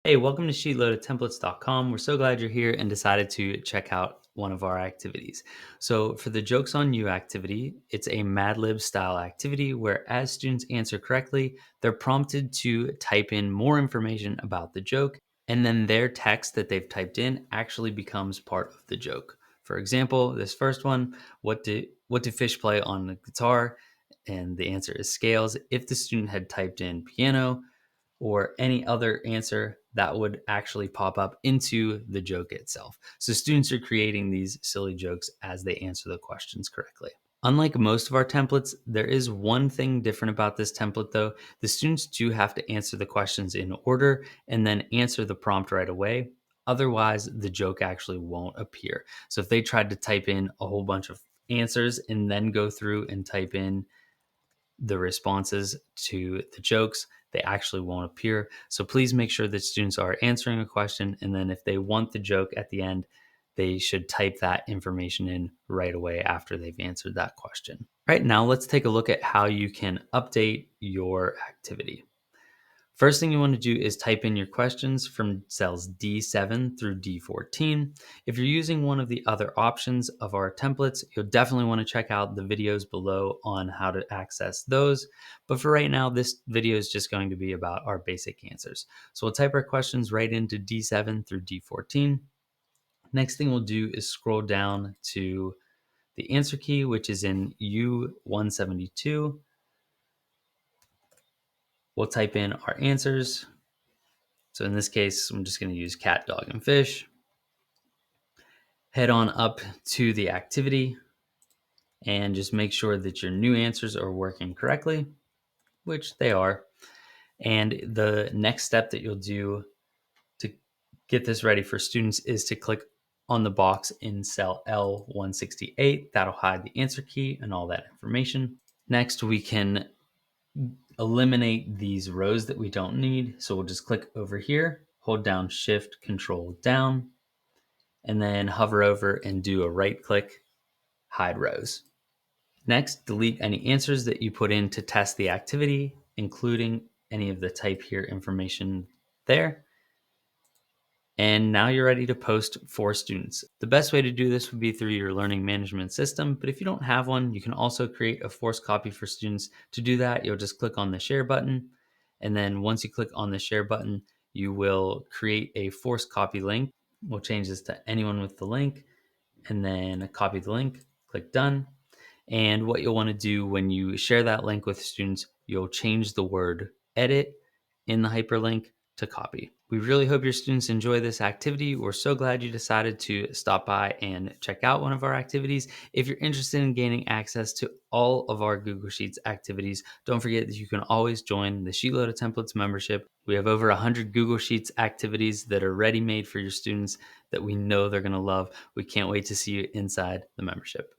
Hey, welcome to SheetloadedTemplates.com. We're so glad you're here and decided to check out one of our activities. So, for the Jokes on You activity, it's a Mad Lib style activity where, as students answer correctly, they're prompted to type in more information about the joke, and then their text that they've typed in actually becomes part of the joke. For example, this first one, what do fish play on the guitar? And the answer is scales. If the student had typed in piano, or any other answer that would actually pop up into the joke itself. So students are creating these silly jokes as they answer the questions correctly. Unlike most of our templates, there is one thing different about this template though. The students do have to answer the questions in order and then answer the prompt right away. Otherwise, the joke actually won't appear. So if they tried to type in a whole bunch of answers and then go through and type in the responses to the jokes, they actually won't appear. So please make sure that students are answering a question. And then if they want the joke at the end, they should type that information in right away after they've answered that question. Right now, let's take a look at how you can update your activity. First thing you want to do is type in your questions from cells D7 through D14. If you're using one of the other options of our templates, you'll definitely want to check out the videos below on how to access those. But for right now, this video is just going to be about our basic answers. So we'll type our questions right into D7 through D14. Next thing we'll do is scroll down to the answer key, which is in U172. We'll type in our answers. So in this case, I'm just going to use cat, dog, and fish. Head on up to the activity and just make sure that your new answers are working correctly, which they are. And the next step that you'll do to get this ready for students is to click on the box in cell L168. That'll hide the answer key and all that information. Next, we can eliminate these rows that we don't need. So we'll just click over here, hold down Shift, Control down, and then hover over and do a right click, hide rows. Next, delete any answers that you put in to test the activity, including any of the type here information there. And now you're ready to post for students. The best way to do this would be through your learning management system, but if you don't have one, you can also create a forced copy for students. To do that, you'll just click on the share button. And then once you click on the share button, you will create a forced copy link. We'll change this to anyone with the link and then copy the link, click done. And what you'll want to do when you share that link with students, you'll change the word edit in the hyperlink to copy. We really hope your students enjoy this activity. We're so glad you decided to stop by and check out one of our activities. If you're interested in gaining access to all of our Google Sheets activities, don't forget that you can always join the Sheetload of Templates membership. We have over 100 Google Sheets activities that are ready made for your students that we know they're going to love. We can't wait to see you inside the membership.